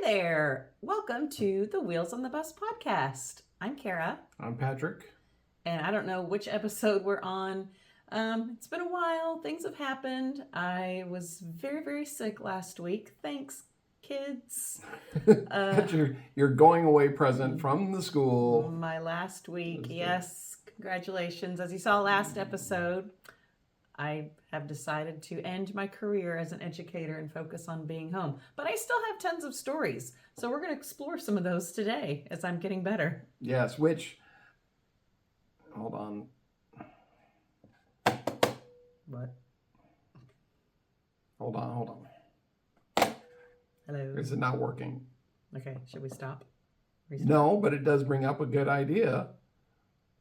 there. Welcome to the Wheels on the Bus podcast. I'm Kara. I'm Patrick. And I don't know which episode we're on. It's been a while. Things have happened. I was very, very sick last week. Thanks, kids. That's your going away present from the school. My last week. Yes. Congratulations. As you saw last episode, I have decided to end my career as an educator and focus on being home. But I still have tons of stories. So we're going to explore some of those today as I'm getting better. Yes, hold on. What? Hold on. Hello. Is it not working? Okay, should we stop? Restart? No, but it does bring up a good idea.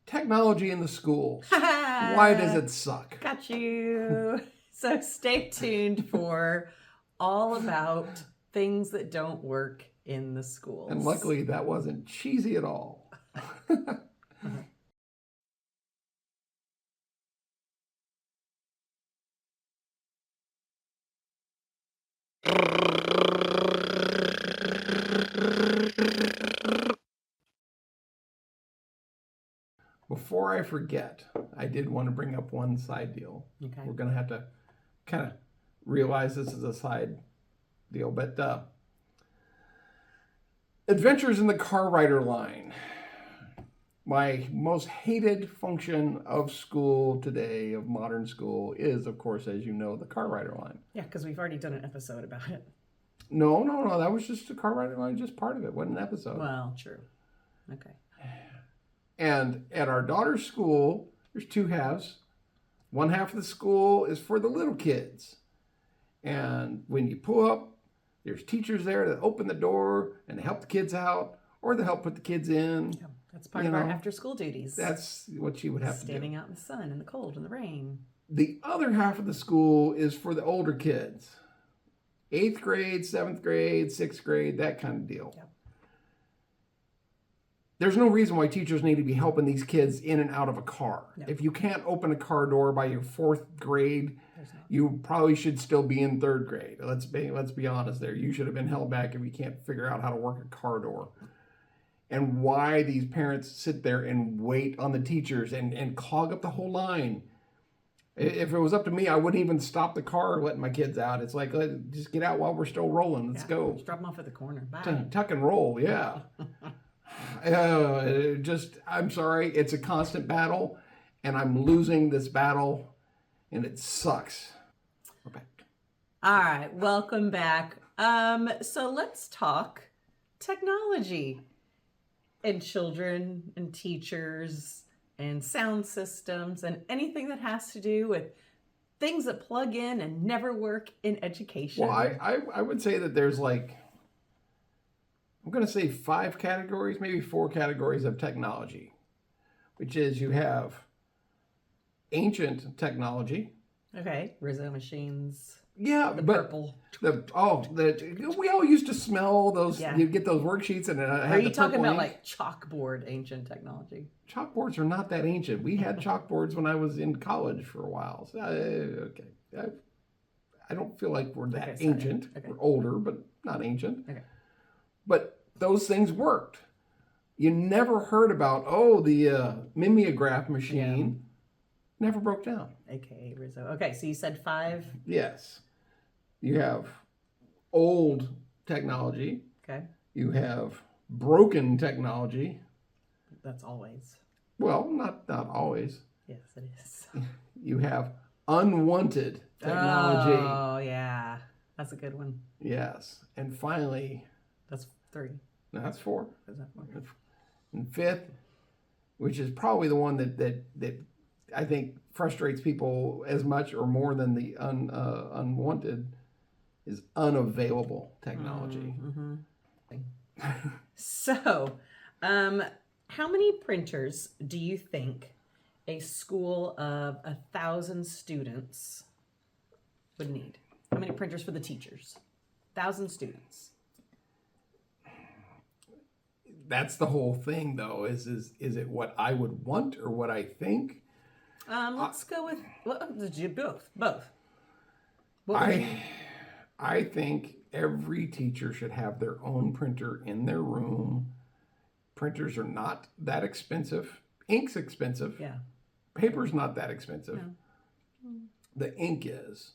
Technology in the schools. Why does it suck? Got you. So stay tuned for all about things that don't work in the schools. And luckily that wasn't cheesy at all. Before I forget, I did want to bring up one side deal. Okay. We're going to have to kind of realize this is a side deal, but Adventures in the Car Rider line. My most hated function of school today, of modern school, is, of course, as you know, the Car Rider line. Yeah, because we've already done an episode about it. No. That was just the Car Rider line, just part of it. Wasn't an episode. Well, true. Okay. And at our daughter's school, there's two halves. One half of the school is for the little kids. And when you pull up, there's teachers there that open the door and help the kids out, or they help put the kids in. Yeah, that's part of our after-school duties. That's what she would have to do. Standing out in the sun, in the cold, in the rain. The other half of the school is for the older kids. 8th grade, 7th grade, 6th grade, that kind of deal. Yep. There's no reason why teachers need to be helping these kids in and out of a car. No. If you can't open a car door by your 4th grade, you probably should still be in 3rd grade. Let's be honest there. You should have been held back if you can't figure out how to work a car door. And why these parents sit there and wait on the teachers and clog up the whole line. If it was up to me, I wouldn't even stop the car letting my kids out. It's like, just get out while we're still rolling. Let's go. Just drop them off at the corner. Bye. Tuck and roll, yeah. I'm sorry. It's a constant battle, and I'm losing this battle, and it sucks. We're back. All right, welcome back. So let's talk technology and children and teachers and sound systems and anything that has to do with things that plug in and never work in education. Well, I would say that there's I'm going to say 5 categories, maybe 4 categories of technology, which is you have ancient technology. Okay, Rizzo machines. Yeah, Purple. We all used to smell those. Yeah. You'd get those worksheets and are you talking about like chalkboard ancient technology? Chalkboards are not that ancient. We had chalkboards when I was in college for a while. So, okay, I don't feel like we're that ancient. Okay. We're older, but not ancient. Okay. But those things worked. You never heard about the mimeograph machine. Yeah. Never broke down. AKA Rizzo. Okay, so you said 5? Yes. You have old technology. Okay. You have broken technology. That's always. Well, not always. Yes, it is. You have unwanted technology. Oh, yeah. That's a good one. Yes. And finally... That's 3. No, that's 4. Is that 4? And 5th, which is probably the one that I think frustrates people as much or more than the unwanted, is unavailable technology. Mm-hmm. So, how many printers do you think a school of 1,000 students would need? How many printers for the teachers? 1,000 students. That's the whole thing, though. Is it what I would want or what I think? Let's go with both. I think every teacher should have their own printer in their room. Printers are not that expensive. Ink's expensive. Yeah. Paper's not that expensive. No. The ink is.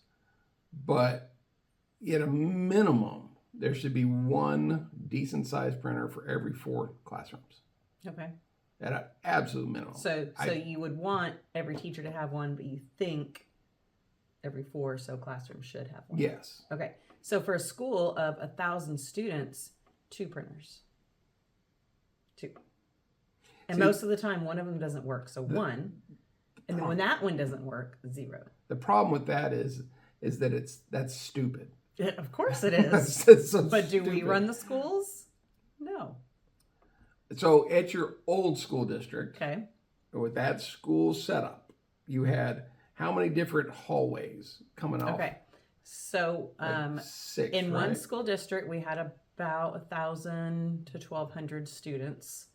But at a minimum, there should be one decent sized printer for every 4 classrooms. Okay. At an absolute minimum. So you would want every teacher to have one, but you think every 4 or so classrooms should have one. Yes. Okay. So for a school of 1,000 students, 2 printers. 2. And most of the time, one of them doesn't work. So 1. And then when that one doesn't work, 0. The problem with that is that that's stupid. Of course it is. It's so but do we stupid. run the schools? No. So at your old school district, Okay. with that school setup, you had how many different hallways coming off? Okay. So 6, in right? one school district, we had about 1,000 to 1,200 students.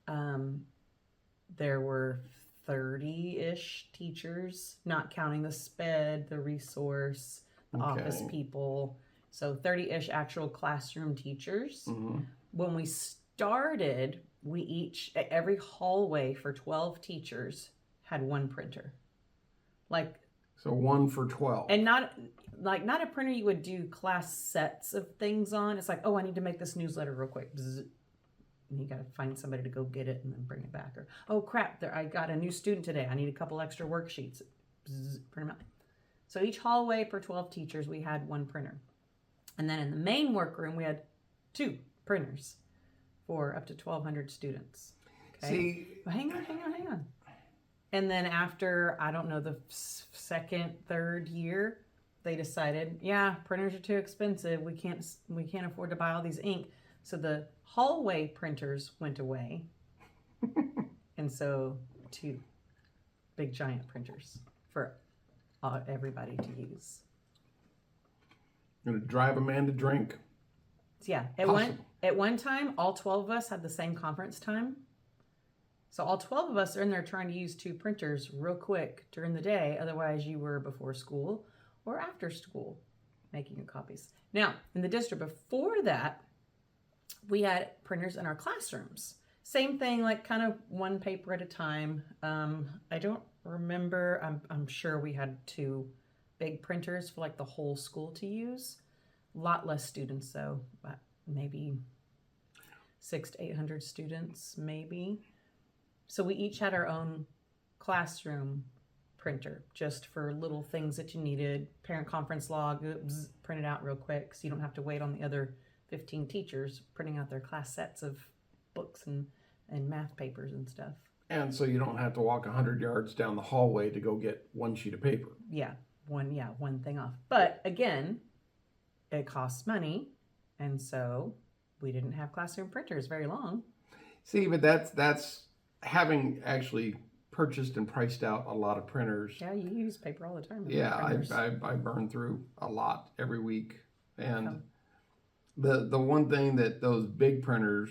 There were 30-ish teachers, not counting the SPED, the resource, the office people. So 30-ish actual classroom teachers. Mm-hmm. When we started, every hallway for 12 teachers had 1 printer. So 1 for 12. And not a printer you would do class sets of things on. It's like, oh, I need to make this newsletter real quick. Bzz. And you got to find somebody to go get it and then bring it back. Or, oh crap, I got a new student today. I need a couple extra worksheets. Bzz, print them out. So each hallway for 12 teachers, we had 1 printer. And then in the main workroom, we had 2 printers for up to 1,200 students. Okay. See, Hang on. And then after, I don't know, the second, third year, they decided, yeah, printers are too expensive. We can't afford to buy all these ink. So the hallway printers went away. And so 2 big giant printers for everybody to use. going to drive a man to drink. So yeah, at one time, all 12 of us had the same conference time. So all 12 of us are in there trying to use 2 printers real quick during the day. Otherwise, you were before school or after school making your copies. Now, in the district before that, we had printers in our classrooms. Same thing, like kind of 1 paper at a time. I don't remember. I'm sure we had 2 big printers for like the whole school to use. A lot less students though, maybe 600 to 800 students, maybe. So we each had our own classroom printer just for little things that you needed. Parent conference log, print it out real quick so you don't have to wait on the other 15 teachers printing out their class sets of books and math papers and stuff. And so you don't have to walk 100 yards down the hallway to go get 1 sheet of paper. Yeah, one thing off. But again, it costs money, and so we didn't have classroom printers very long. See, but that's having actually purchased and priced out a lot of printers. Yeah, you use paper all the time. Yeah, I burn through a lot every week. And the one thing that those big printers,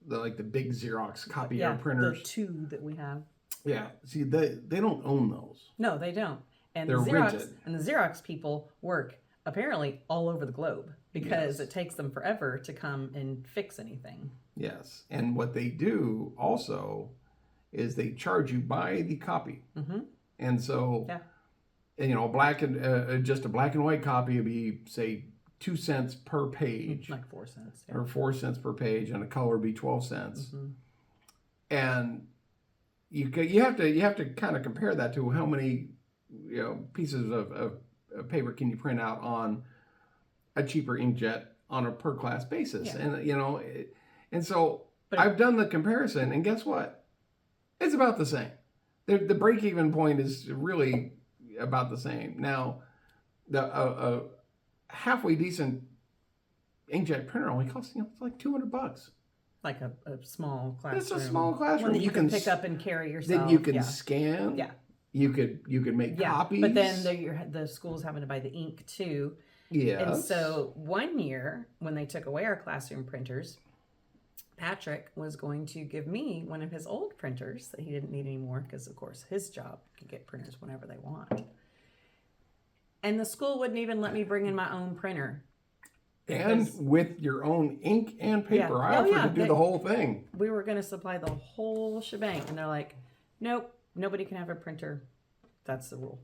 the big Xerox copier printers. The 2 that we have. Yeah, see, they don't own those. No, they don't. And they're the Xerox rigid. And the Xerox people work apparently all over the globe because it takes them forever to come and fix anything. Yes, and what they do also is they charge you by the copy. Mm-hmm. And so, just a black and white copy would be, say, 2 cents per page. Like 4 cents. Or 4 cents per page, and a color would be 12 cents. Mm-hmm. And you have to kind of compare that to how many pieces of paper can you print out on a cheaper inkjet on a per class basis. Yeah. And so I've done the comparison, and guess what? It's about the same. The break-even point is really about the same. Now, the halfway decent inkjet printer only costs it's like $200. Like a small classroom. It's a small classroom. One that you can pick up and carry yourself. That you can scan. Yeah. You could make copies. But then the school's having to buy the ink too. Yes. And so one year when they took away our classroom printers, Patrick was going to give me one of his old printers that he didn't need anymore because, of course, his job could get printers whenever they want. And the school wouldn't even let me bring in my own printer. And Because- with your own ink and paper. Yeah. I Oh, offered yeah. to do the whole thing. We were going to supply the whole shebang, and they're like, nope, nobody can have a printer. That's the rule.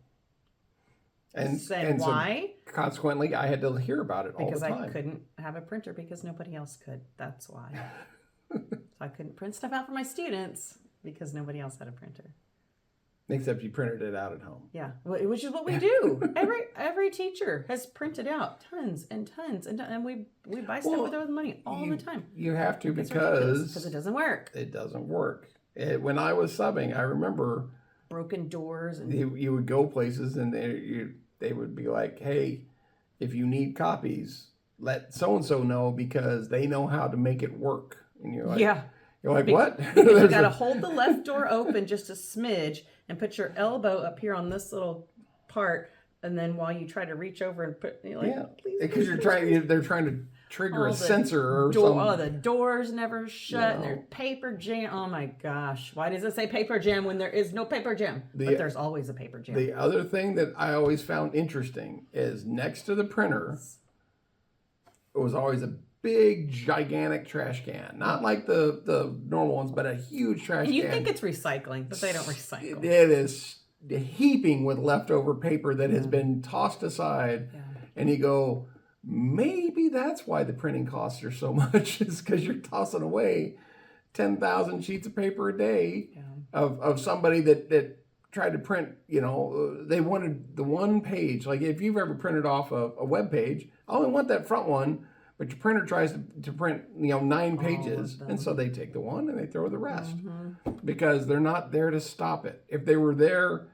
And Said so why? consequently, I had to hear about it all Because the I time. couldn't have a printer because nobody else could. That's why. So I couldn't print stuff out for my students because nobody else had a printer. Except you printed it out at home. Yeah, which is what we do. Every teacher has printed out tons and tons and we buy stuff with our money all the time. You have to It's ridiculous because it doesn't work. it doesn't work. When I was subbing, I remember Broken doors and you would go places and they would be like, hey, if you need copies, let so-and-so know because they know how to make it work. And you're like, yeah. You're like, what? Because you got to hold the left door open just a smidge and put your elbow up here on this little part, and then while you try to reach over and put, you're like, Yeah, please, because they're trying to trigger All a the sensor or door, something. oh, the doors never shut, and No. there's paper jam. Oh my gosh, why does it say paper jam when there is no paper jam? But there's always a paper jam. The other thing that I always found interesting is next to the printer, it was always a big, gigantic trash can. Not like the normal ones, but a huge trash and you can. think it's recycling, but they don't recycle. It is heaping with leftover paper that has been tossed aside. Yeah. And you go, maybe that's why the printing costs are so much, is because you're tossing away 10,000 sheets of paper a day Yeah. of somebody that tried to print, they wanted the one page. Like if you've ever printed off a web page, I only want that front one, but your printer tries to print, 9 pages. And so they take the one and they throw the rest because they're not there to stop it. If they were there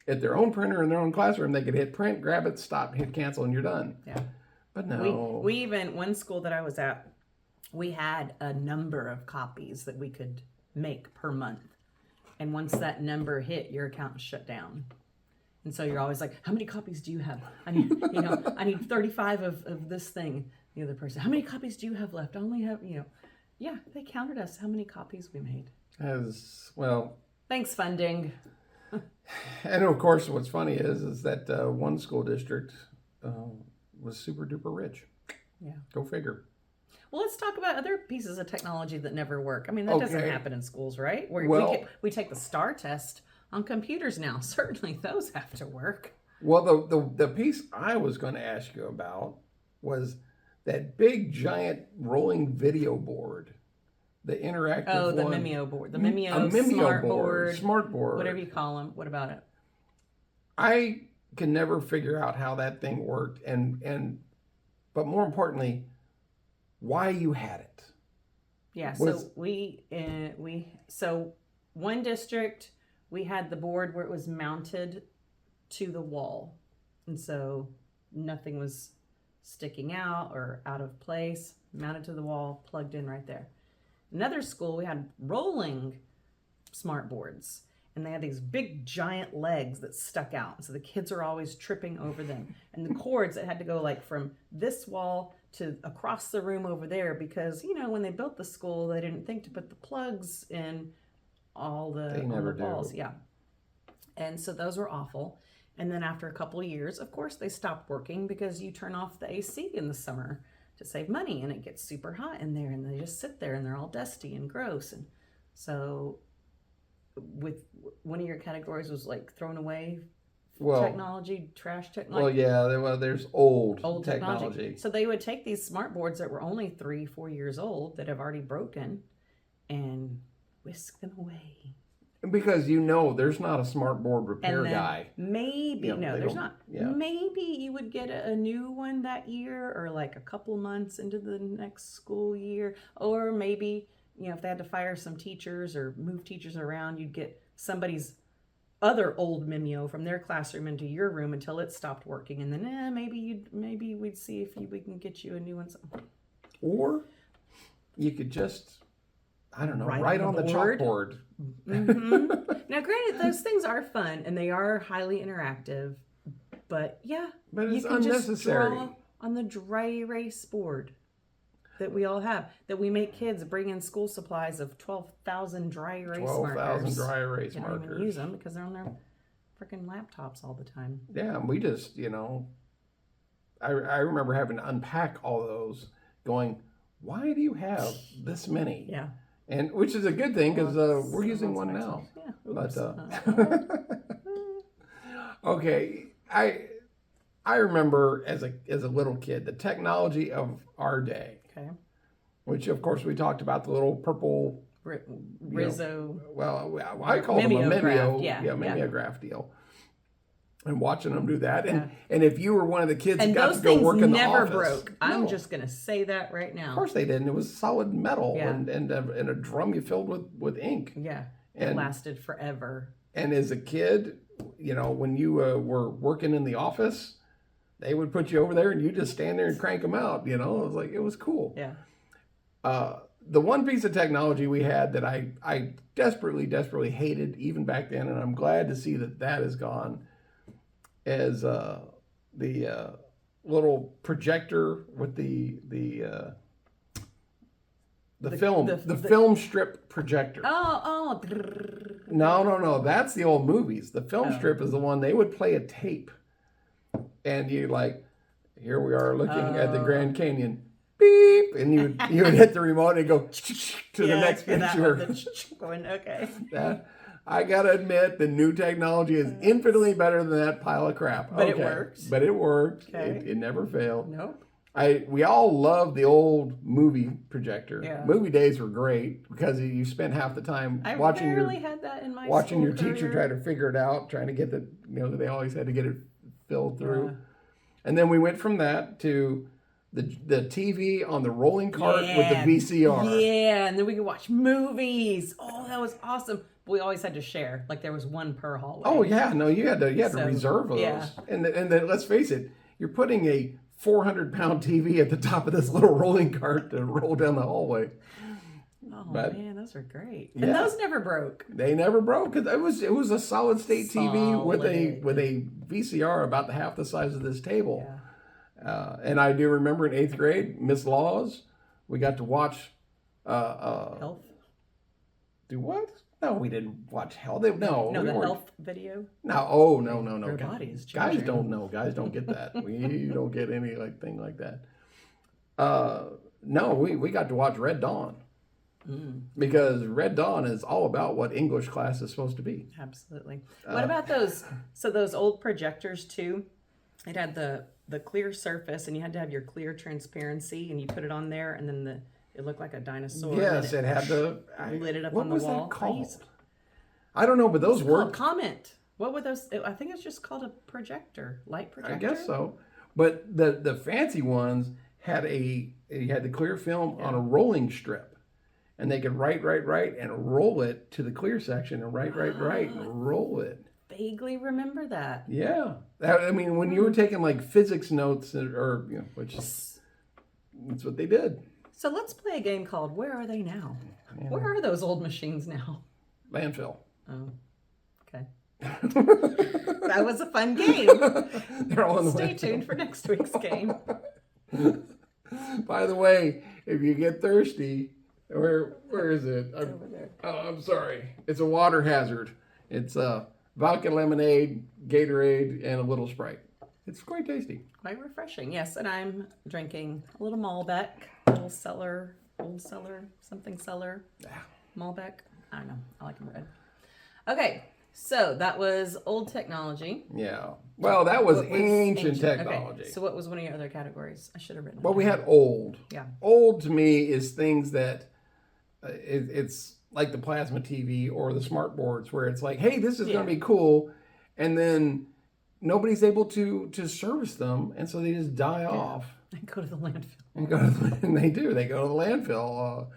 at their own printer in their own classroom, they could hit print, grab it, stop, hit cancel, and you're done. Yeah. But no. We even, one school that I was at, we had a number of copies that we could make per month. And once that number hit, your account was shut down. And so you're always like, how many copies do you have? I need, I need 35 of this thing. The other person, how many copies do you have left? I only have, yeah, they counted us how many copies we made. As well. Thanks, funding. And of course, what's funny is that one school district was super duper rich. Yeah. Go figure. Well, let's talk about other pieces of technology that never work. I mean, that doesn't Okay. happen in schools, right? Where Well- we take the STAR test on computers now. Certainly those have to work. Well, the piece I was going to ask you about was that big, giant rolling video board. The interactive Oh, the one. Mimeo board. The A Mimeo, Mimeo smart board. board. Smart board. Whatever you call them. What about it? I can never figure out how that thing worked, but more importantly, why you had it. Yeah, Was- so so one district, we had the board where it was mounted to the wall. And so nothing was sticking out or out of place, mounted to the wall, plugged in right there. Another school, we had rolling smart boards, and they had these big giant legs that stuck out. So the kids are always tripping over them. And the cords that had to go like from this wall to across the room over there because, when they built the school, they didn't think to put the plugs in all They the never walls. do. Yeah. And so those were awful. And then after a couple of years, of course, they stopped working because you turn off the AC in the summer to save money and it gets super hot in there and they just sit there and they're all dusty and gross. And so with one of your categories was like thrown away technology, trash technology. There's old technology. So they would take these smart boards that were only 3-4 years old that have already broken and whisk them away. Because there's not a smart board repair And then guy. maybe, Yeah, no, they there's don't- not. yeah. Maybe you would get a new one that year or like a couple months into the next school year. Or maybe, if they had to fire some teachers or move teachers around, you'd get somebody's other old Mimeo from their classroom into your room until it stopped working. And then maybe we'd see if we can get you a new one. Or you could just, I don't know, Write write on on the the board. chalkboard. Now, granted, those things are fun and they are highly interactive, but yeah, But you it's can just unnecessary. draw on the dry erase board that we all have. That we make kids bring in school supplies of 12,000 dry erase 12,000 markers. dry erase They don't even markers. use them because they're on their freaking laptops all the time. Yeah, and we just, I remember having to unpack all those, going, why do you have this many? Yeah. And which is a good thing because we're using one expensive. now. Yeah. But Oops. okay, I remember as a little kid the technology of our day, Okay. which of course we talked about the little purple. Rizzo. Well, I call them a Mimeograph, mimeograph deal. And watching them do that, Yeah. and if you were one of the kids And that got those to go things work in the never office, broke. I'm no. just gonna say that right now. Of course they didn't. It was solid metal Yeah. and a drum you filled with ink. Yeah. It And lasted forever. and as a kid, when you were working in the office, they would put you over there and you just stand there and crank them out. It was like it was cool. Yeah. The one piece of technology we had that I desperately hated even back then, and I'm glad to see that is gone, is the little projector with the film strip projector. Oh. No. That's the old movies. The film strip is the one they would play a tape, and you here we are looking at the Grand Canyon. Beep, and you would hit the remote and go to the next picture. Okay. I gotta admit, the new technology is infinitely better than that pile of crap. But it worked. But it worked. Okay. It never failed. Nope. We all loved the old movie projector. Yeah. Movie days were great because you spent half the time watching had that in my watching your school teacher career. try to figure it out, trying to get they always had to get it filled through. Yeah. And then we went from that to the TV on the rolling cart with the VCR. Yeah, and then we could watch movies. Oh, that was awesome. But we always had to share. Like there was one per hallway. Oh yeah, no, you had to So, reserve those. yeah. And then let's face it, you're putting a 400-pound TV at the top of this little rolling cart to roll down the hallway. Oh But- man, those are great. Yeah. And those never broke. They never broke because it was a solid state TV with Solid. a VCR about half the size of this table. Yeah. And I do remember in 8th grade, Miss Laws, we got to watch. Health? Do what? No, we didn't watch Hell. No, we the weren't- health video. No, oh no. Their Guys, bodies guys changing. don't know. Guys don't get that. We don't get any thing like that. No, we got to watch Red Dawn because Red Dawn is all about what English class is supposed to be. Absolutely. What about those? So those old projectors too. It had the clear surface, and you had to have your clear transparency, and you put it on there, and then it looked like a dinosaur. Yes, and it had the lit it up what on the was wall. that called? I don't know, but those Oh, were comment. What were those? I think it's just called a projector, light projector. I guess so. But the fancy ones had you had the clear film on a rolling strip, and they could write and roll it to the clear section and write and roll it. Vaguely remember that. Yeah, I mean when you were taking like physics notes or which that's what they did. So let's play a game called Where Are They Now? Yeah. Where are those old machines now? Landfill. Oh, okay. That was a fun game. They're all in the Stay landfill. tuned for next week's game. By the way, if you get thirsty, where is it? Over there. I'm sorry. It's a water hazard. It's vodka lemonade, Gatorade, and a little Sprite. It's quite tasty. Quite refreshing. Yes, and I'm drinking a little Malbec, old cellar, something cellar. Yeah. Malbec. I don't know. I like them red. Okay, so that was old technology. Yeah. Well, that was What ancient Okay, technology. so what was one of your other categories? I should have written. Well, it we down. had old. Yeah. Old to me is things that it's like the plasma TV or the smart boards where it's like, hey, this is going to be cool, and then nobody's able to service them, and so they just die off. And go to the landfill. And they do. They go to the landfill,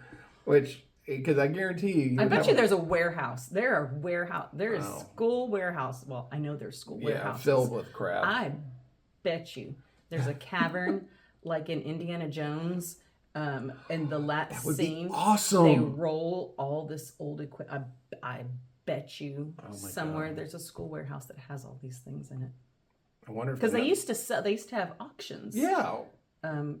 which because I guarantee you. I bet you there's a warehouse. There are warehouse. There is Wow. school warehouse. Well, I know there's school warehouses. filled with crap. I bet you there's a cavern like in Indiana Jones. In the last would scene, be awesome. they roll all this old equipment. I bet you Oh my somewhere God. there's a school warehouse that has all these things in it. I wonder if Because they used to sell. They used to have auctions. Yeah.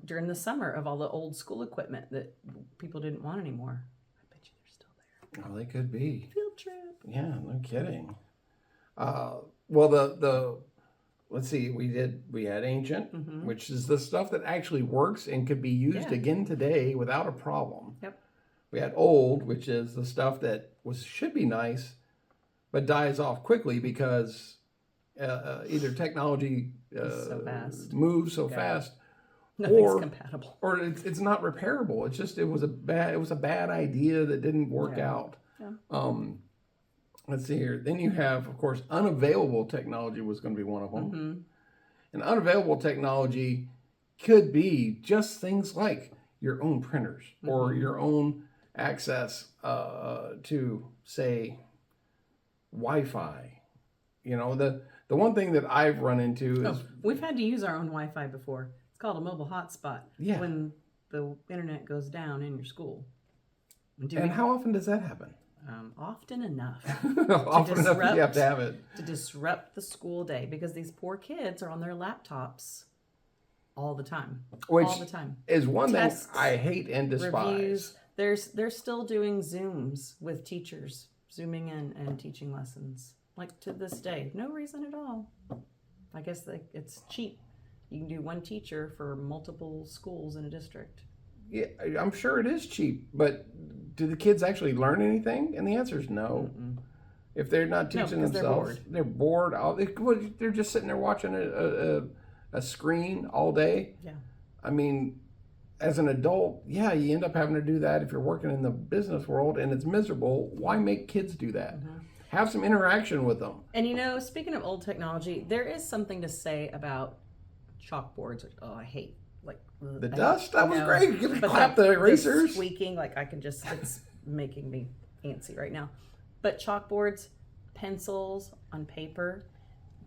During the summer of all the old school equipment that people didn't want anymore. I bet you they're still there. Oh, they could be. Field trip. Yeah, no kidding. Well, the let's see, we had ancient, Mhm. which is the stuff that actually works and could be used Yeah. again today without a problem. Yep. We had old, which is the stuff that should be nice, but dies off quickly because either technology So fast. moves so Yeah. fast, Nothing's or compatible. or it's not repairable. It's just it was a bad idea that didn't work Yeah. out. Yeah. Let's see here. Then you have, of course, unavailable technology was going to be one of them. Mhm. And unavailable technology could be just things like your own printers or Mhm. your own access to, say, Wi-Fi. You know, the one thing that I've run into is We've had to use our own Wi-Fi before. It's called a mobile hotspot. Yeah. When the internet goes down in your school. and how often does that happen? Often enough Often enough you have to have it. to disrupt the school day because these poor kids are on their laptops all the time. Which all the time. is one Tests, thing I hate and despise. Reviews. They're still doing Zooms with teachers, zooming in and teaching lessons. Like to this day, no reason at all. I guess it's cheap. You can do one teacher for multiple schools in a district. Yeah, I'm sure it is cheap, but do the kids actually learn anything? And the answer is no. Mm-mm. If they're not teaching because themselves, they're bored. They're just sitting there watching a screen all day. Yeah. I mean, as an adult, yeah, you end up having to do that if you're working in the business world and it's miserable. Why make kids do that? Mhm. Have some interaction with them. And speaking of old technology, there is something to say about chalkboards, which I hate. Like The dust, that was great. You can clap the the erasers. squeaking, like it's making me antsy right now. But chalkboards, pencils on paper,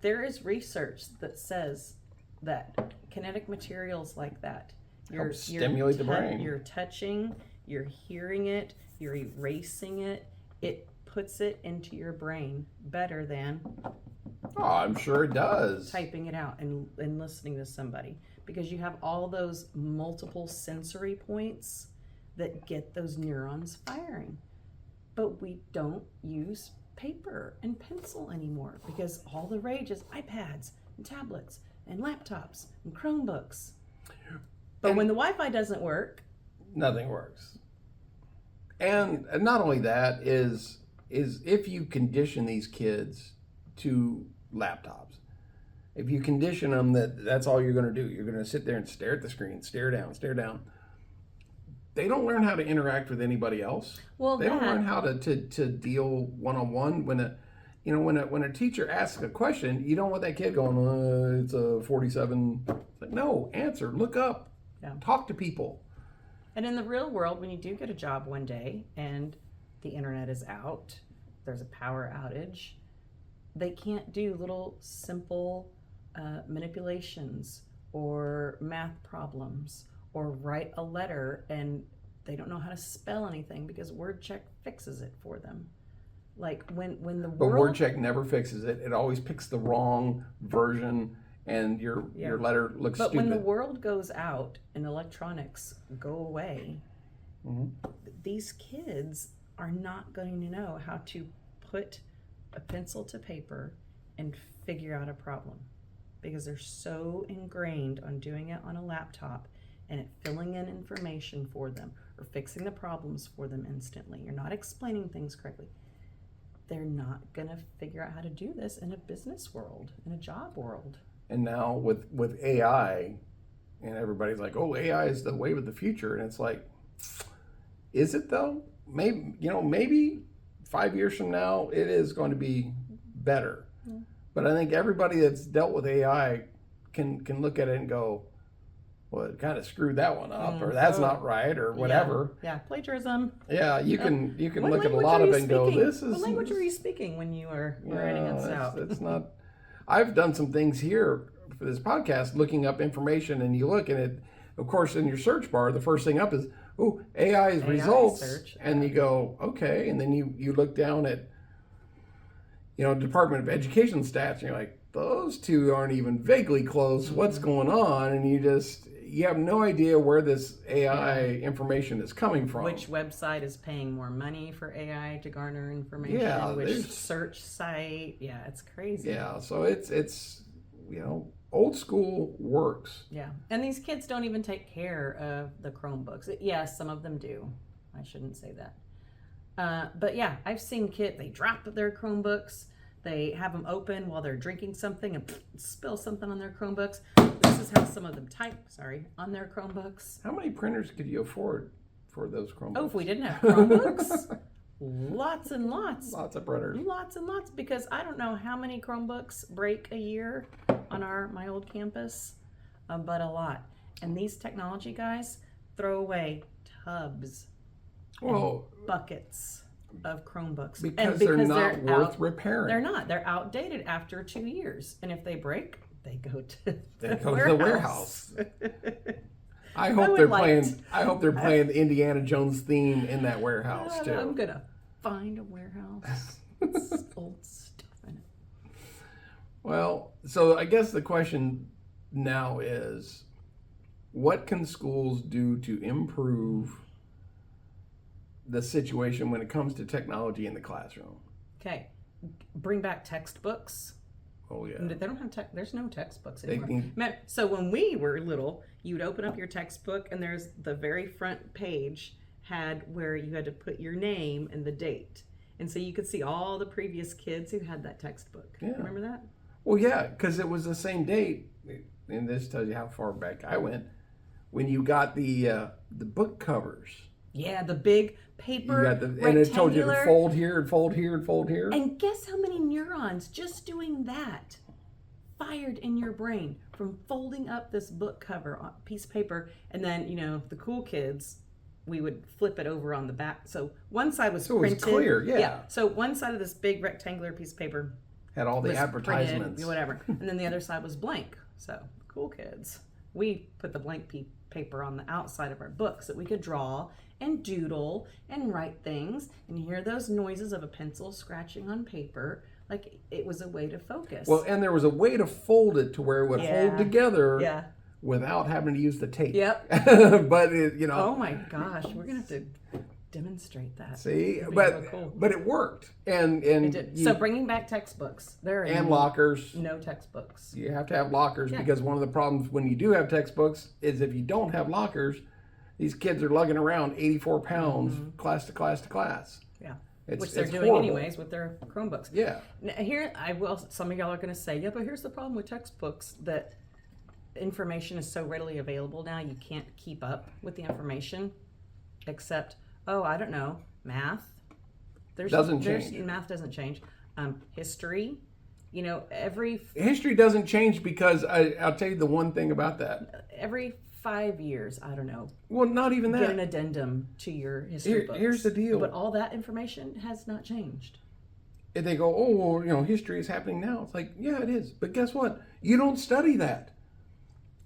there is research that says that kinetic materials like that, Help stimulate the brain. You're touching, you're hearing it, you're erasing it. It puts it into your brain better than Oh, I'm sure it does. typing it out and listening to somebody, because you have all those multiple sensory points that get those neurons firing. But we don't use paper and pencil anymore because all the rage is iPads and tablets and laptops and Chromebooks. But And- when the Wi-Fi doesn't work, Nothing works. And not only that is if you condition these kids to laptops, if you condition them that that's all you're going to do, you're going to sit there and stare at the screen, stare down. They don't learn how to interact with anybody else. well, They don't learn how to deal one-on-one. When a teacher asks a question, you don't want that kid going, it's a 47. It's like, no, answer, look up, Yeah. talk to people. And in the real world, when you do get a job one day and the internet is out, there's a power outage, they can't do little simple manipulations or math problems or write a letter, and they don't know how to spell anything because WordCheck fixes it for them. Like when the But world, WordCheck never fixes it. It always picks the wrong version, and your letter looks but stupid. when the world goes out and electronics go away, Mhm. these kids are not going to know how to put a pencil to paper and figure out a problem because they're so ingrained on doing it on a laptop and it filling in information for them or fixing the problems for them instantly. You're not explaining things correctly. They're not going to figure out how to do this in a business world, in a job world. And now with AI, and everybody's like, "Oh, AI is the wave of the future," and it's like, is it though? Maybe 5 years from now, it is going to be better. Mm. But I think everybody that's dealt with AI can look at it and go, "Well, it kind of screwed that one up, or that's not right, or whatever." Yeah, plagiarism. Yeah, you can What look at a language lot are of you it and go, speaking? "This is." What language were you speaking when you were writing this out? It's not. I've done some things here for this podcast, looking up information, and you look, and it, of course, in your search bar, the first thing up is, "Oh, AI's results," search. and you go, "Okay," and then you look down at, Department of Education stats, and you're like, "Those two aren't even vaguely close. What's going on?" And you have no idea where this AI information is coming from. Which website is paying more money for AI to garner information? Yeah, Which there's- search site? Yeah, it's crazy. Yeah, so it's old school works. Yeah. And these kids don't even take care of the Chromebooks. Yes, some of them do. I shouldn't say that. But yeah, I've seen kids, they drop their Chromebooks. They have them open while they're drinking something and spill something on their Chromebooks. This is how some of them type, on their Chromebooks. How many printers could you afford for those Chromebooks? Oh, if we didn't have Chromebooks, lots and lots. Lots of printers. Lots and lots, because I don't know how many Chromebooks break a year on my old campus, but a lot. And these technology guys throw away tubs, buckets of Chromebooks because they're not worth repairing. They're not. They're outdated after 2 years, and if they break, they go to the warehouse. I hope they're playing the Indiana Jones theme in that warehouse too. I'm gonna find a warehouse. It's old stuff in it. Well, so I guess the question now is, what can schools do to improve the situation when it comes to technology in the classroom? Okay, bring back textbooks. Oh yeah. They don't have there's no textbooks anymore. So when we were little, you'd open up your textbook and there's the very front page had where you had to put your name and the date. And so you could see all the previous kids who had that textbook. Yeah. Remember that? Well, yeah, because it was the same date, and this tells you how far back I went, when you got the book covers. Yeah, the big paper, you got and it told you to fold here and fold here and fold here. And guess how many neurons just doing that fired in your brain from folding up this book cover on a piece of paper, and then the cool kids, we would flip it over on the back. So one side was printed. It was clear, yeah. So one side of this big rectangular piece of paper had all the advertisements, printed, whatever, and then the other side was blank. So cool kids, we put the blank paper on the outside of our book so that we could draw and doodle and write things and hear those noises of a pencil scratching on paper. Like, it was a way to focus. Well, and there was a way to fold it to where it would hold together without having to use the tape. Yep. But oh my gosh, we're gonna have to demonstrate that. See, but it worked, and it did. So bringing back textbooks, and lockers. No textbooks. You have to have lockers because one of the problems when you do have textbooks is if you don't have lockers, these kids are lugging around 84 pounds class to class to class. Yeah. Which they're doing horrible. Anyways with their Chromebooks. Yeah. Now, some of y'all are going to say, yeah, but here's the problem with textbooks, that information is so readily available now, you can't keep up with the information, except, I don't know, math. Doesn't change. Math doesn't change. History, history doesn't change because I'll tell you the one thing about that. Every 5 years, I don't know. Well, not even that. Get an addendum to your history books. Here's the deal. But all that information has not changed. And they go, history is happening now. It's like, yeah, it is. But guess what? You don't study that.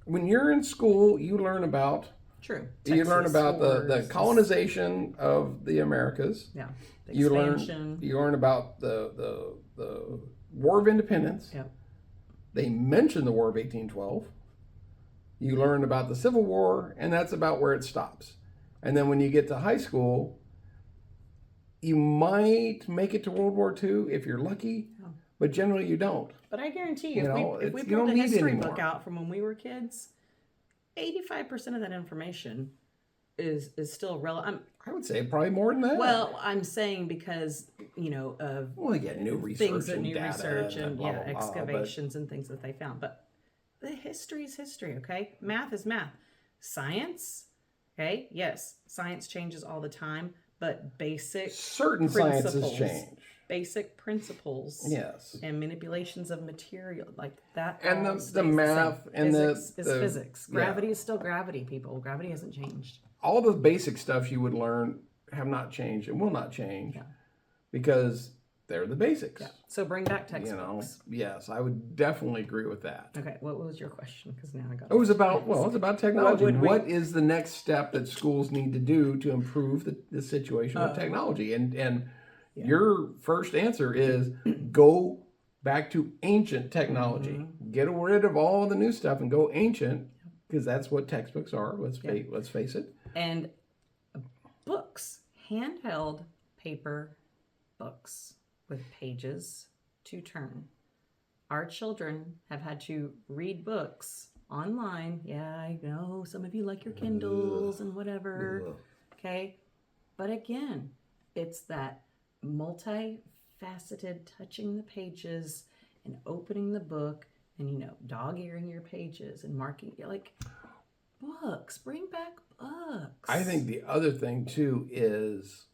When you're in school, you learn about... True. You learn about the colonization of the Americas. Yeah. You learn about the War of Independence. Yep. They mention the War of 1812. You learn about the Civil War, and that's about where it stops. And then when you get to high school, you might make it to World War II if you're lucky, but generally you don't. But I guarantee you, if we pulled a history book out from when we were kids, 85% of that information is still relevant. I would say probably more than that. Well, I'm saying because, of new research things and new data research and blah, blah, blah, excavations and things that they found. But the history is history, okay? Math is math. Science, okay? Yes, science changes all the time, but certain sciences change. Basic principles, yes, and manipulations of material like that, and the math and physics is physics. Gravity is still gravity. People, gravity hasn't changed. All the basic stuff you would learn have not changed and will not change because they're the basics. Yeah. So bring back textbooks. Yes, I would definitely agree with that. Okay, what was your question? Because now I got. It was about technology. What is the next step that schools need to do to improve the situation with technology? And your first answer is go back to ancient technology. Mm-hmm. Get rid of all the new stuff and go ancient, because that's what textbooks are. Let's face it. And books, handheld paper books with pages to turn. our children have had to read books online. Yeah, I know some of you like your Kindles and whatever. Okay. But again, it's that multifaceted touching the pages and opening the book and, dog-earing your pages and marking, like, books. Bring back books. I think the other thing, too, is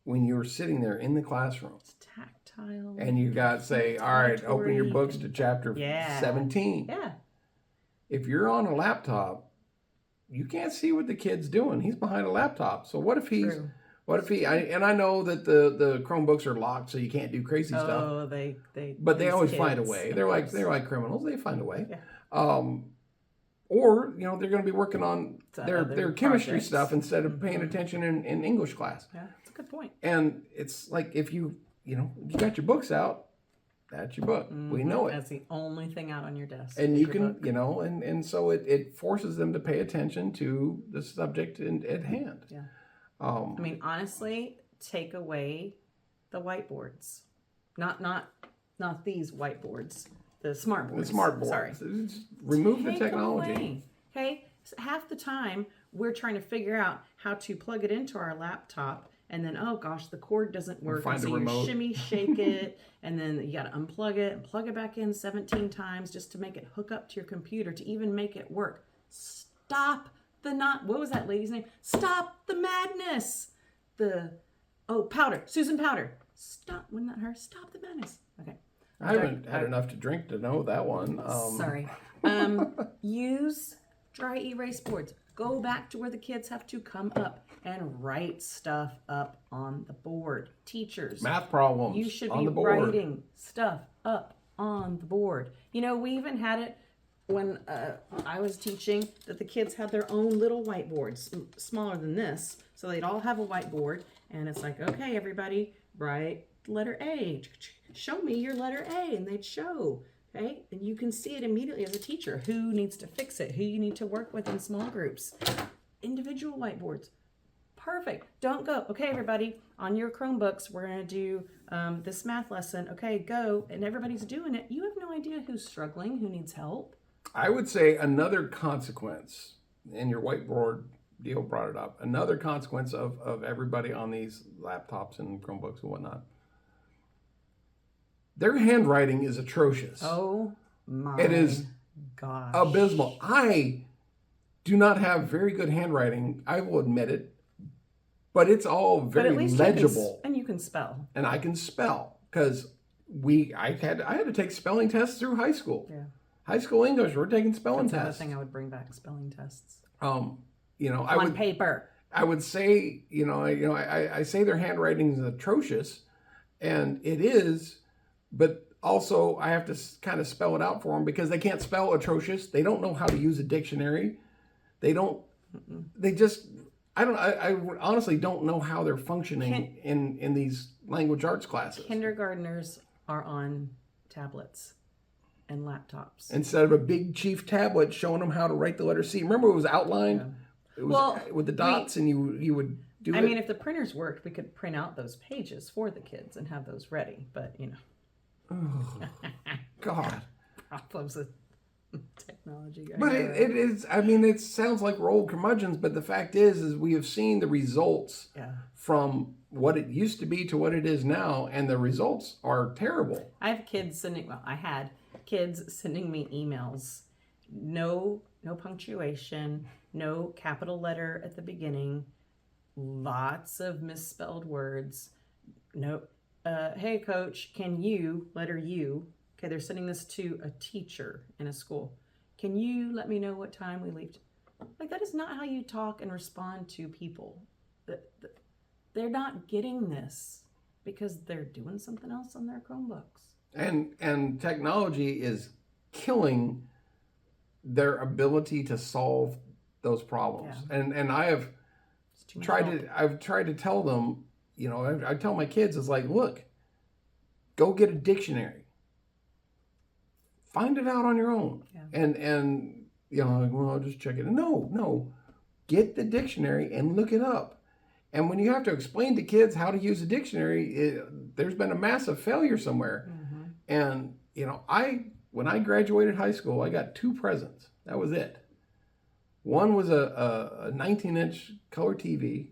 when you're sitting there in the classroom. It's tactile. And you got, say, all right, open your books to chapter 17. Yeah. If you're on a laptop, you can't see what the kid's doing. He's behind a laptop. So what if he's... True. What if and I know that the Chromebooks are locked, so you can't do crazy stuff. Oh, but they always find a way. They're like criminals. They find a way. Yeah. Or they're going to be working on their chemistry stuff instead of paying attention in English class. Yeah, that's a good point. And it's like if you got your books out, that's your book. We know it. That's the only thing out on your desk. And you can and so it forces them to pay attention to the subject at hand. Yeah. I mean, honestly, take away the whiteboards. Not these whiteboards. The smart boards. The smart boards. Sorry. Just remove the Take technology. them away. Okay? So half the time, we're trying to figure out how to plug it into our laptop, and then, oh gosh, the cord doesn't work. Find so the remote. You shimmy, shake it, and then you got to unplug it and plug it back in 17 times just to make it hook up to your computer to even make it work. Stop what was that lady's name? Stop the madness. Powder. Susan Powder. Stop. Wasn't that her? Stop the madness. Okay. I haven't had enough to drink to know that one. Sorry. Use dry erase boards. Go back to where the kids have to come up and write stuff up on the board. Teachers. Math problems. You should on be the board. writing stuff up on the board. We even had it when I was teaching that the kids had their own little whiteboards, smaller than this. So they'd all have a whiteboard. And it's like, okay, everybody, write letter A. Show me your letter A. And they'd show. Okay? And you can see it immediately as a teacher. Who needs to fix it? Who you need to work with in small groups. Individual whiteboards. Perfect. Don't go. Okay, everybody, on your Chromebooks, we're going to do this math lesson. Okay, go. And everybody's doing it. You have no idea who's struggling, who needs help. I would say another consequence, and your whiteboard deal brought it up, another consequence of everybody on these laptops and Chromebooks and whatnot, their handwriting is atrocious. Oh my It is gosh. abysmal. I do not have very good handwriting, I will admit it, but it's all very legible. And you can spell. And I can spell because I had to take spelling tests through high school. Yeah. High school English, we're taking spelling That's another tests. thing I would bring back, spelling tests. On paper. I would say, I say their handwriting is atrocious, and it is, but also I have to kind of spell it out for them because they can't spell atrocious. They don't know how to use a dictionary. They don't. They just. I honestly don't know how they're functioning in these language arts classes. Kindergartners are on tablets and laptops Instead of a big chief tablet showing them how to write the letter C. Remember, it was outlined. Yeah. It was with the dots, and you would do it. I mean, if the printers worked, we could print out those pages for the kids and have those ready. But Oh, God. Problems with technology. But it is. I mean, it sounds like we're old curmudgeons, but the fact is we have seen the results from what it used to be to what it is now, and the results are terrible. I had kids sending me emails. No punctuation, no capital letter at the beginning, lots of misspelled words. No, hey coach, can you, letter U, okay, they're sending this to a teacher in a school. Can you let me know what time we leave? Like, that is not how you talk and respond to people. They're not getting this because they're doing something else on their Chromebooks. And technology is killing their ability to solve those problems. Yeah. And I have tried to tell them, I tell my kids, it's like, look, go get a dictionary. Find it out on your own. Yeah. And I'll just check it. No. Get the dictionary and look it up. And when you have to explain to kids how to use a dictionary, there's been a massive failure somewhere. Mm-hmm. And when I graduated high school, I got 2 presents. That was it. One was a 19-inch color TV,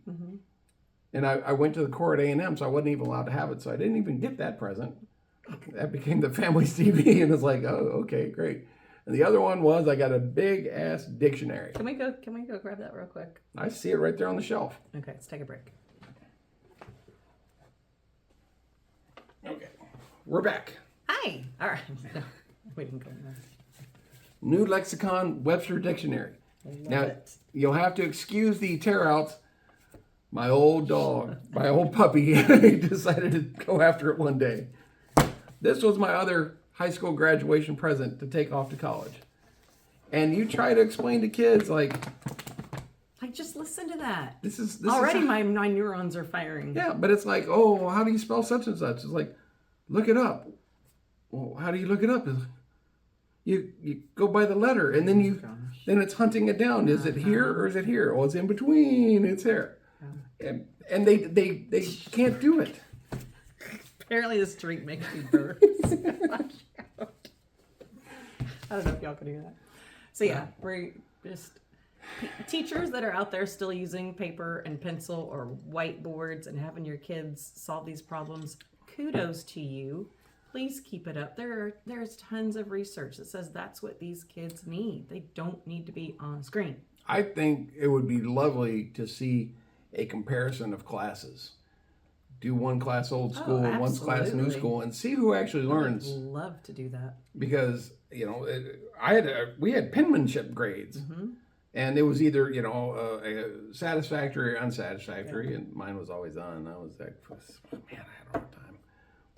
and I went to the Corps at A&M, so I wasn't even allowed to have it, so I didn't even get that present. That became the family's TV, and it's like, oh, okay, great. And the other one was I got a big ass dictionary. Can we go grab that real quick? I see it right there on the shelf. Okay, let's take a break. Okay, we're back. Hi. All right. No, we didn't go in there. New Lexicon Webster Dictionary. Now, it. you'll have to excuse the tear outs. My old dog, my old puppy, he decided to go after it one day. This was my other high school graduation present to take off to college. And you try to explain to kids, like just listen to that. This already is my neurons are firing. Yeah, but it's like, oh, well, how do you spell such and such? It's like, look it up. Well, how do you look it up? You go by the letter, and then then it's hunting it down. Is it here or is it here? Oh, it's in between. It's here. And they can't do it. Apparently this drink makes me burp. I don't know if y'all can do that. So yeah, we're just teachers that are out there still using paper and pencil or whiteboards and having your kids solve these problems. Kudos to you. Please keep it up. There's tons of research that says that's what these kids need. They don't need to be on a screen. I think it would be lovely to see a comparison of classes. Do one class old school, one class new school, and see who actually learns. I would love to do that. Because, we had penmanship grades. And it was either, satisfactory or unsatisfactory, and mine was always on. I was like, man, I had a hard time.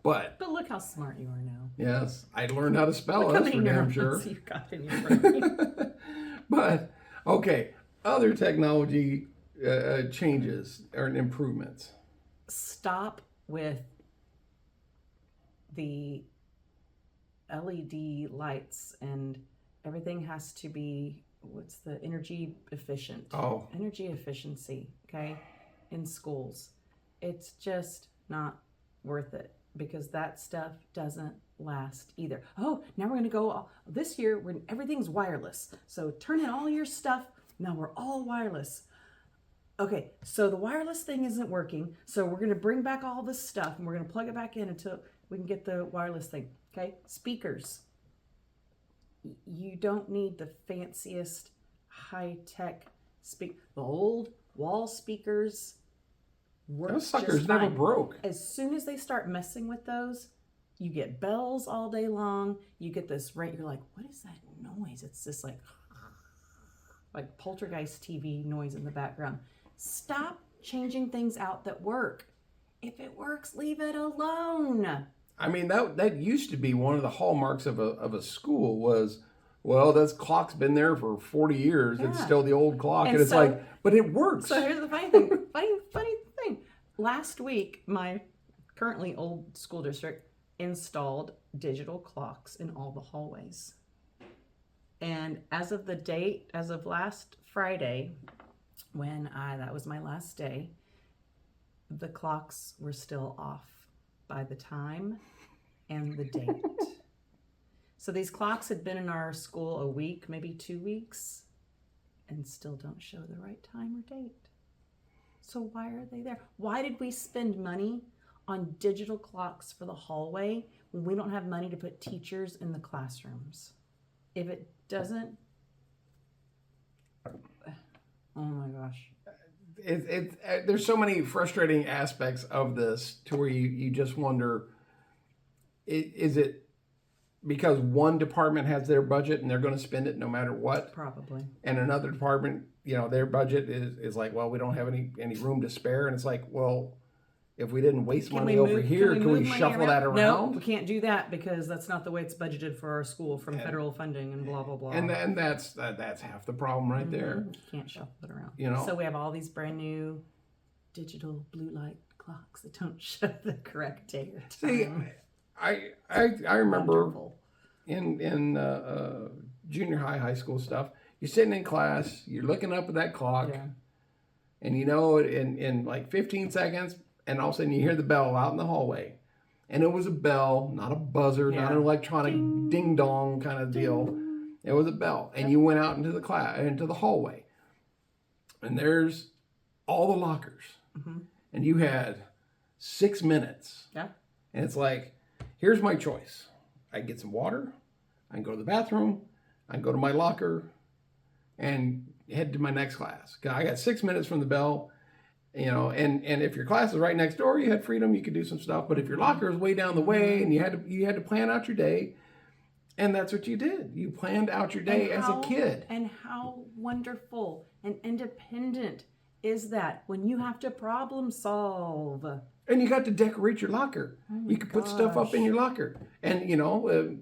But look how smart you are now. Yes, I learned how to spell. That's for damn sure. You got in your brain. But okay, other technology changes or improvements. Stop with the LED lights and everything has to be what's the energy efficient. Energy efficiency, okay, in schools. It's just not worth it because that stuff doesn't last either. Oh, now we're going to go this year when everything's wireless. So turn in all your stuff. Now we're all wireless. Okay, so the wireless thing isn't working. So we're going to bring back all this stuff and we're going to plug it back in until we can get the wireless thing. Okay, speakers. You don't need the fanciest high-tech the old wall speakers work. Those suckers never broke. As soon as they start messing with those, you get bells all day long. You get this you're like, what is that noise? It's this like poltergeist TV noise in the background. Stop changing things out that work. If it works, leave it alone. I mean, that used to be one of the hallmarks of a school was, well, this clock's been there for 40 years. Yeah. It's still the old clock. And it's like, but it works. So here's the funny thing. funny thing. Last week, my currently old school district installed digital clocks in all the hallways. And as of last Friday, when that was my last day, the clocks were still off by the time and the date. So these clocks had been in our school a week, maybe 2 weeks, and still don't show the right time or date. So why are they there? Why did we spend money on digital clocks for the hallway when we don't have money to put teachers in the classrooms? If it doesn't, oh my gosh. There's so many frustrating aspects of this to where you just wonder, is it because one department has their budget and they're going to spend it no matter what? Probably. And another department, their budget is like, well, we don't have any room to spare. And it's like, well, if we didn't waste money over here, can we shuffle that around? No, we can't do that because that's not the way it's budgeted for our school from federal funding and blah, blah, blah. And that's half the problem right there. You can't shuffle it around. So we have all these brand new digital blue light clocks that don't show the correct day or time. See, I remember in junior high school stuff, you're sitting in class, you're looking up at that clock, and in like 15 seconds, and all of a sudden you hear the bell out in the hallway. And it was a bell, not a buzzer, not an electronic ding dong kind of deal. It was a bell. And you went out into the class, into the hallway. And there's all the lockers. And you had 6 minutes. Yeah. And it's like, here's my choice. I can get some water. I can go to the bathroom. I can go to my locker and head to my next class. I got 6 minutes from the bell, you know, and if your class is right next door, you had freedom, you could do some stuff. But if your locker is way down the way and you had to plan out your day, and that's what you did. You planned out your day as a kid. And how wonderful and independent is that when you have to problem solve? And you got to decorate your locker. You could put stuff up in your locker. And, you know,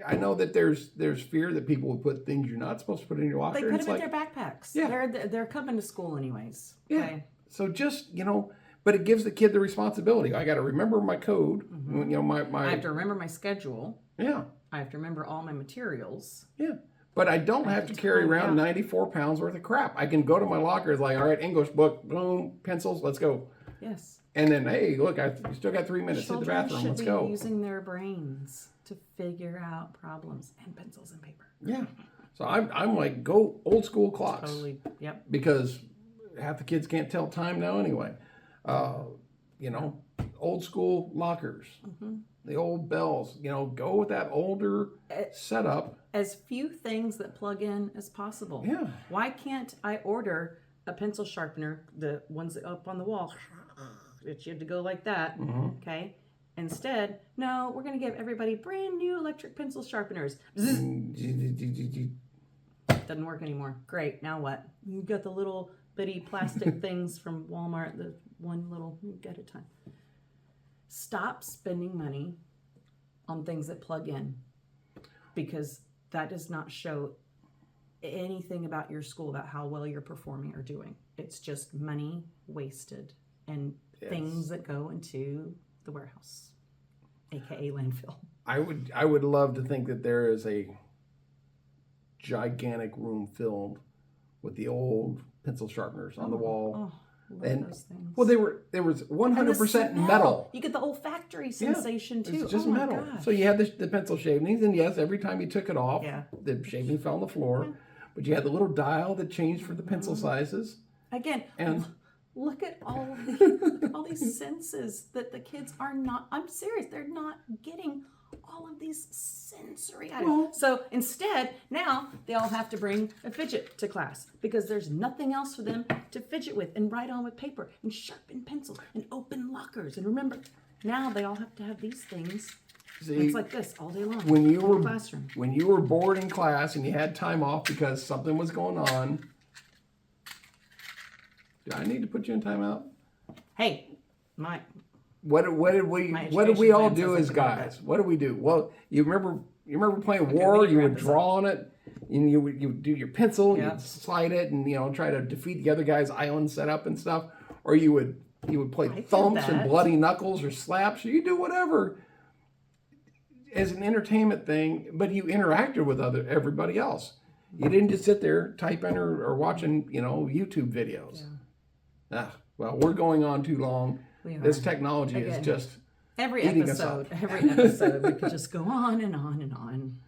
I know that there's fear that people will put things you're not supposed to put in your locker. They put them in their backpacks. Yeah. They're coming to school anyways. Yeah. Okay. So just, you know, but it gives the kid the responsibility. I got to remember my code. You know, my I have to remember my schedule. Yeah. I have to remember all my materials. Yeah. But I don't have to carry around 94 pounds worth of crap. I can go to my locker. It's like, all right, English book, boom, pencils, let's go. Yes. And then, hey, look, you still got 3 minutes to the Children bathroom. should Let's be go. using their brains to figure out problems and pencils and paper. Yeah. So I'm like, go old school clocks. Totally. Yep. Because half the kids can't tell time now anyway. You know, old school lockers, the old bells, you know, go with that older setup. As few things that plug in as possible. Yeah. Why can't I order a pencil sharpener, the ones that up on the wall, that you have to go like that, okay? Instead, no, we're going to give everybody brand new electric pencil sharpeners. Doesn't work anymore. Great, now what? You got the little bitty plastic things from Walmart, the one little, you get a time. Stop spending money on things that plug in, because that does not show anything about your school, about how well you're performing or doing. It's just money wasted and things that go into the warehouse, aka landfill. I would love to think that there is a gigantic room filled with the old pencil sharpeners on the wall. Oh, love those things. Well, there was 100% metal. You get the olfactory sensation too. It's just oh metal. Gosh. So you had the pencil shavings, and yes, every time you took it off, Yeah. the shaving fell on the floor. But you had the little dial that changed for the pencil sizes. Again, And look at all these senses that the kids are not. I'm serious. They're not getting all of these sensory items. So instead, now they all have to bring a fidget to class because there's nothing else for them to fidget with and write on with paper and sharpen pencils and open lockers. And remember, now they all have to have these things. see, It's like this all day long when you in were the classroom. when you were bored in class and you had time off because something was going on, do I need to put you in timeout? Hey, What did we education all plan do says as something about guys? What did we do? Well, you remember playing Okay, war. we need to You wrap would this draw on it, and you would do your pencil. Yeah. You'd slide it, and try to defeat the other guy's island setup and stuff. Or you would play did thumps and that. bloody knuckles or slaps. Or you do whatever as an entertainment thing, but you interacted with everybody else. You didn't just sit there typing or watching YouTube videos. Yeah. Well, we're going on too long. We are. This technology is Again. just Every eating us episode, up. we could just go on and on and on.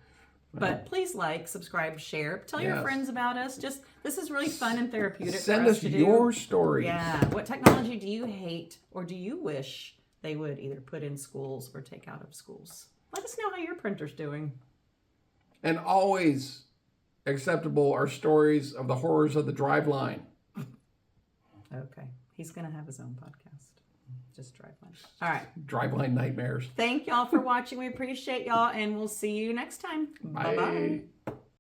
But please like, subscribe, share, tell your Yes. friends about us. This is really fun and therapeutic. Send for us us to your do. stories. Yeah. What technology do you hate or do you wish they would either put in schools or take out of schools? Let us know how your printer's doing. And always acceptable are stories of the horrors of the drive line. Okay. He's going to have his own podcast. Just drive one. All right. Drive line nightmares. Thank y'all for watching. We appreciate y'all, and we'll see you next time. Bye-bye.